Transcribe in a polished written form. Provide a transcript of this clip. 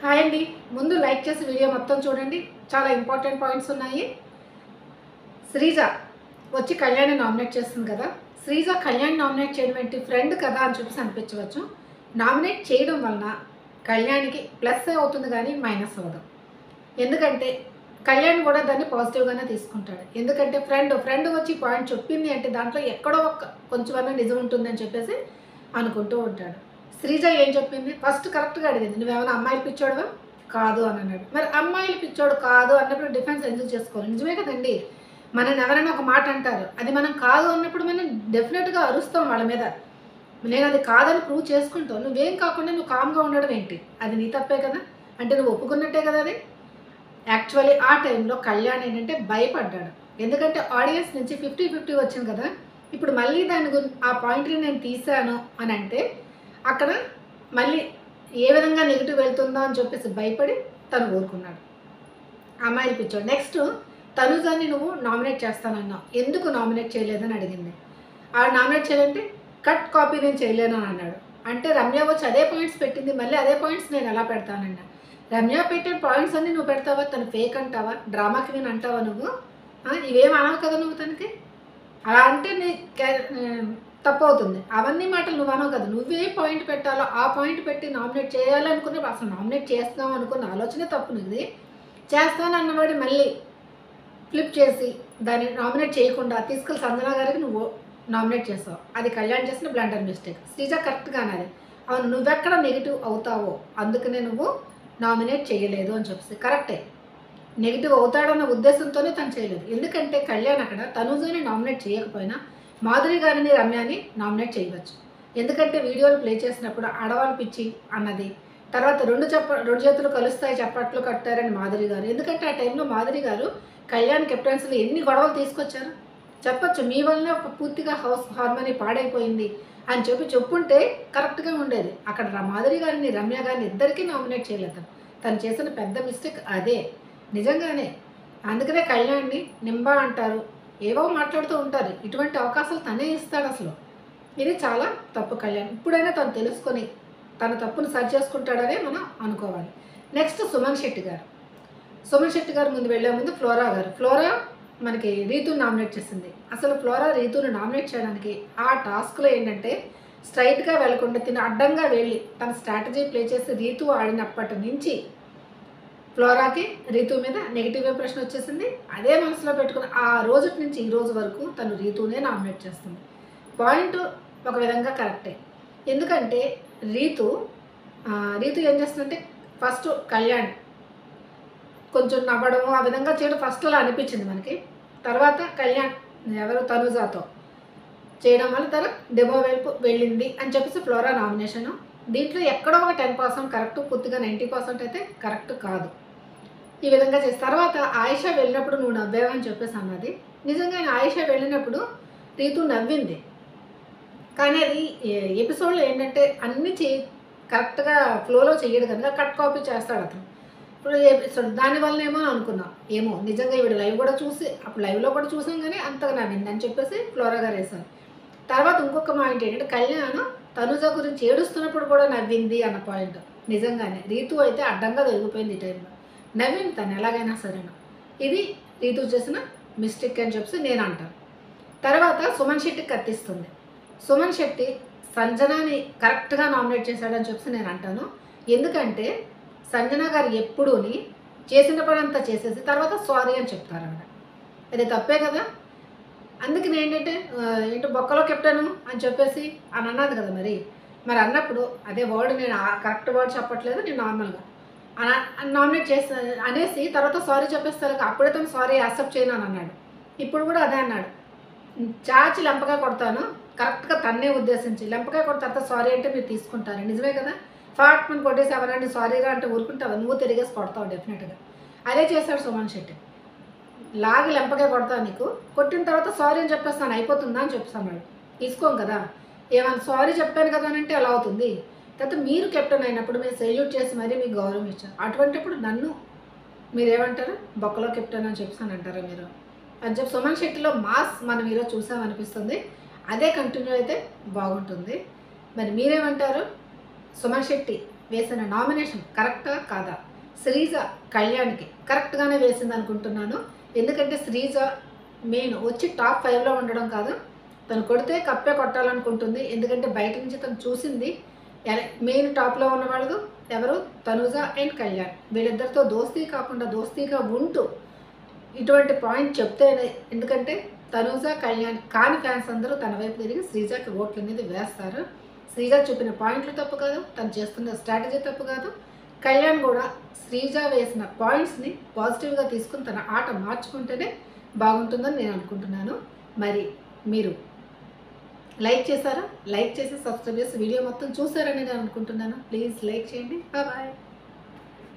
Hi అండి. ముందు like చేసి వీడియో మొత్తం చూడండి. చాలా ఇంపార్టెంట్ పాయింట్స్ ఉన్నాయి. శ్రీజ వచ్చి కళ్యాణ్ని నామినేట్ చేస్తుంది కదా. శ్రీజ కళ్యాణ్ నామినేట్ చేయడం ఏంటి, ఫ్రెండ్ కదా అని చెప్పేసి అనిపించవచ్చు. నామినేట్ చేయడం వలన కళ్యాణ్కి ప్లస్ అవుతుంది కానీ మైనస్ అవ్వదు. ఎందుకంటే కళ్యాణ్ కూడా దాన్ని పాజిటివ్గానే తీసుకుంటాడు. ఎందుకంటే ఫ్రెండ్ వచ్చి పాయింట్ చెప్పింది అంటే దాంట్లో ఎక్కడో కొంచెమన్నా నిజం ఉంటుందని చెప్పేసి అనుకుంటూ ఉంటాడు. శ్రీజ ఏం చెప్పింది, ఫస్ట్ కరెక్ట్గా అడిగింది, నువ్వేమైనా అమ్మాయిలు పిచ్చోడువా కాదు అని అన్నాడు. మరి అమ్మాయిలు పిచ్చోడు కాదు అన్నప్పుడు డిఫెన్స్ ఎందుకు చేసుకోవాలి? నిజమే కదండి. మనం ఎవరైనా ఒక మాట అంటారు, అది మనం కాదు అన్నప్పుడు మనం డెఫినెట్గా అరుస్తాం వాళ్ళ మీద. నేను అది కాదని ప్రూవ్ చేసుకుంటావు. నువ్వేం కాకుండా నువ్వు కామ్గా ఉండడం ఏంటి? అది నీ తప్పే కదా. అంటే నువ్వు ఒప్పుకున్నట్టే కదా అది. యాక్చువల్లీ ఆ టైంలో కళ్యాణ్ ఏంటంటే భయపడ్డాడు. ఎందుకంటే ఆడియన్స్ నుంచి 50-50 వచ్చింది కదా. ఇప్పుడు మళ్ళీ దాని ఆ పాయింట్ని నేను తీశాను అని అంటే అక్కడ మళ్ళీ ఏ విధంగా నెగిటివ్ వెళ్తుందో అని చెప్పేసి భయపడి తను ఊరుకున్నాడు. అమ్మాయిలు పిచ్చోడు. నెక్స్ట్ తనుజాని నువ్వు నామినేట్ చేస్తానన్నావు, ఎందుకు నామినేట్ చేయలేదని అడిగింది. ఆ నామినేట్ చేయాలంటే కట్ కాపీ నేను చేయలేను అని అన్నాడు. అంటే రమ్య వచ్చి అదే పాయింట్స్ పెట్టింది, మళ్ళీ అదే పాయింట్స్ నేను ఎలా పెడతానన్నా. రమ్య పెట్టే పాయింట్స్ అన్నీ నువ్వు పెడతావా? తను ఫేక్ అంటావా? డ్రామాకి నేను అంటావా? నువ్వు ఇవేం అనవు కదా నువ్వు తనకి. అలా అంటే నీ తప్పు అవుతుంది. అవన్నీ మాటలు నువ్వు అనవు కదా. నువ్వే పాయింట్ పెట్టాలో ఆ పాయింట్ పెట్టి నామినేట్ చేయాలనుకునే, అసలు నామినేట్ చేస్తావు అనుకున్న ఆలోచనే తప్పు నీది. చేస్తాను అన్నవాడి మళ్ళీ ఫ్లిప్ చేసి దాన్ని నామినేట్ చేయకుండా తీసుకెళ్ళి సంజన గారికి నువ్వు నామినేట్ చేస్తావు. అది కళ్యాణ్ చేసిన బ్లండర్ మిస్టేక్. శ్రీజ కరెక్ట్గా అన్నది, అవును నువ్వెక్కడ నెగిటివ్ అవుతావో అందుకనే నువ్వు నామినేట్ చేయలేదు అని చెప్పేసి. కరెక్టే, నెగిటివ్ అవుతాడన్న ఉద్దేశంతోనే తను చేయలేదు. ఎందుకంటే కళ్యాణ్ అక్కడ తనుజని నామినేట్ చేయకపోయినా మాధురి గారిని రమ్యని నామినేట్ చేయవచ్చు. ఎందుకంటే వీడియోలు ప్లే చేసినప్పుడు ఆడవాళ్ళు పిచ్చి అన్నది, తర్వాత రెండు చేతులు కలుస్తాయి చప్పట్లు కట్టారని మాధురి గారు. ఎందుకంటే ఆ టైంలో మాధురి గారు కళ్యాణ్ కెప్టెన్సీలో ఎన్ని గొడవలు తీసుకొచ్చారు చెప్పచ్చు. మీ వల్లనే పూర్తిగా హౌస్ హార్మోనీ పాడైపోయింది అని చెప్పుంటే కరెక్ట్గా ఉండేది. అక్కడ మాధురి గారిని రమ్య గారిని ఇద్దరికీ నామినేట్ చేయలేదు. తను చేసిన పెద్ద మిస్టేక్ అదే నిజంగానే. అందుకనే కళ్యాణ్ని నింబా అంటారు, ఏవో మాట్లాడుతూ ఉంటారు. ఇటువంటి అవకాశాలు తనే ఇస్తాడు అసలు. ఇది చాలా తప్పు. కళ్యాణ్ ఇప్పుడైనా తను తెలుసుకొని తన తప్పును సరి చేసుకుంటాడనే మనం అనుకోవాలి. నెక్స్ట్ సుమన్ శెట్టి గారు ముందు వెళ్ళే ముందు ఫ్లోరా మనకి రీతుని నామినేట్ చేసింది. అసలు ఫ్లోరా రీతుని నామినేట్ చేయడానికి ఆ టాస్క్లో ఏంటంటే స్ట్రైట్గా వెళ్లకుండా తిని అడ్డంగా వెళ్ళి తన స్ట్రాటజీ ప్లే చేసి రీతు ఆడినప్పటి నుంచి ఫ్లోరాకి రీతు మీద నెగిటివ్ ఇంప్రెషన్ వచ్చేసింది. అదే మనసులో పెట్టుకుని ఆ రోజు నుంచి ఈ రోజు వరకు తను రీతునే నామినేట్ చేస్తుంది. పాయింట్ ఒక విధంగా కరెక్టే. ఎందుకంటే రీతు ఏం చేస్తుందంటే ఫస్ట్ కళ్యాణ్ కొంచెం నవ్వడం ఆ విధంగా చేయడం ఫస్ట్ అలా అనిపించింది మనకి. తర్వాత కళ్యాణ్ ఎవరు తనుజాతో చేయడం వల్ల తను డెమో వైపు వెళ్ళింది అని చెప్పేసి ఫ్లోరా నామినేషను. దీంట్లో ఎక్కడో ఒక 10% కరెక్ట్, పూర్తిగా 90% అయితే కరెక్ట్ కాదు. ఈ విధంగా చేసి తర్వాత ఆయిషా వెళ్ళినప్పుడు నువ్వు నవ్వావని చెప్పేసి అన్నది. నిజంగానే ఆయిషా వెళ్ళినప్పుడు రీతు నవ్వింది. కానీ అది ఎపిసోడ్లో ఏంటంటే అన్నీ కరెక్ట్గా ఫ్లోలో చేయడు కనుక కట్ కాపీ చేస్తాడు అతను. ఇప్పుడు ఎపిసోడ్ దానివల్ల ఏమో అనుకున్నా, ఏమో నిజంగా ఈవిడ లైవ్ కూడా చూసి అప్పుడు లైవ్లో కూడా చూసాం కానీ అంతగా నవ్వింది అని చెప్పేసి ఫ్లోరా గారు వేశారు. తర్వాత ఇంకొక పాయింట్ ఏంటంటే కళ్యాణ్ తనుజ గురించి ఏడుస్తున్నప్పుడు కూడా నవ్వింది అన్న పాయింట్. నిజంగానే రీతు అయితే అడ్డంగా దొరికిపోయింది ఈ టైంలో. నవ్వింది తను ఎలాగైనా సరేనా. ఇది రీతు చేసిన మిస్టేక్ అని చెప్పేసి నేను అంటాను. తర్వాత సుమన్ శెట్టికి కత్తిస్తుంది. సుమన్ శెట్టి సంజనాని కరెక్ట్గా నామినేట్ చేశాడని చెప్పేసి నేను అంటాను. ఎందుకంటే సంజన గారు ఎప్పుడూని చేసిన పని అంతా చేసేసి తర్వాత సారీ అని చెప్తారన్నమాట. అది తప్పే కదా. అందుకని ఏంటంటే బొక్కలో కెప్టెను అని చెప్పేసి అని అన్నది కదా. మరి అన్నప్పుడు అదే వర్డ్ నేను కరెక్ట్ వర్డ్ చెప్పట్లేదు, నేను నార్మల్గా నామినేట్ చేస్తా అనేసి తర్వాత సారీ చెప్పేస్తారు. అప్పుడే తను సారీ యాక్సెప్ట్ చేయను అని అన్నాడు. ఇప్పుడు కూడా అదే అన్నాడు, చాచి లెంపగా కొడతాను, కరెక్ట్గా తన్నే ఉద్దేశించి లెంపగా కొడిన తర్వాత సారీ అంటే మీరు తీసుకుంటారు. నిజమే కదా. ఫాట్ మనం కొట్టేసి ఎవరంటే సారీగా అంటే ఊరుకుంటావు, నువ్వు తిరిగేసి కొడతావు డెఫినెట్గా. అదే చేశాడు సుమన్ శెట్టి. లాగి లెంపగా కొడతాను, నీకు కొట్టిన తర్వాత సారీ అని చెప్పేస్తాను అయిపోతుందా అని చెప్పేస్తున్నాడు. తీసుకోం కదా. ఏమన్నా సారీ చెప్పాను కదా అని అంటే ఎలా అవుతుంది. తర్వాత మీరు కెప్టెన్ అయినప్పుడు మీరు సెల్యూట్ చేసి మరీ మీకు గౌరవం ఇచ్చారు. అటువంటిప్పుడు నన్ను మీరేమంటారు, బొక్కలో కెప్టెన్ అని చెప్పేసి అంటారా మీరు అని చెప్పి సుమన్ శెట్టిలో మాస్ మనం ఈరోజు చూసామనిపిస్తుంది. అదే కంటిన్యూ అయితే బాగుంటుంది. మరి మీరేమంటారు? సుమన్ శెట్టి వేసిన నామినేషన్ కరెక్టా కాదా? శ్రీజ కళ్యాణ్కి కరెక్ట్గానే వేసింది అనుకుంటున్నాను. ఎందుకంటే శ్రీజ మెయిన్ వచ్చి టాప్ 5లో ఉండడం కాదు, తను కొడితే కప్పే కొట్టాలనుకుంటుంది. ఎందుకంటే బయట నుంచి తను చూసింది మెయిన్ టాప్లో ఉన్నవాళ్ళు ఎవరు, తనుజ అండ్ కళ్యాణ్. వీళ్ళిద్దరితో దోస్తీ కాకుండా దోస్తీగా ఉంటూ ఇటువంటి పాయింట్ చెప్తేనే, ఎందుకంటే తనుజ కళ్యాణ్ కాని ఫ్యాన్స్ అందరూ తన వైపు తిరిగి శ్రీజకి ఓట్లు అనేది వేస్తారు. శ్రీజ చూపిన పాయింట్లు తప్పు కాదు, తను చేస్తున్న స్ట్రాటజీ తప్పు కాదు. కళ్యాణ్ కూడా శ్రీజ వేసిన పాయింట్స్ని పాజిటివ్గా తీసుకుని తన ఆట మార్చుకుంటేనే బాగుంటుందని నేను అనుకుంటున్నాను. మరి మీరు లైక్ చేశారా? లైక్ చేసి సబ్స్క్రైబ్ చేసి వీడియో మొత్తం చూసారని నేను అనుకుంటున్నాను. ప్లీజ్ లైక్ చేయండి. బాయ్.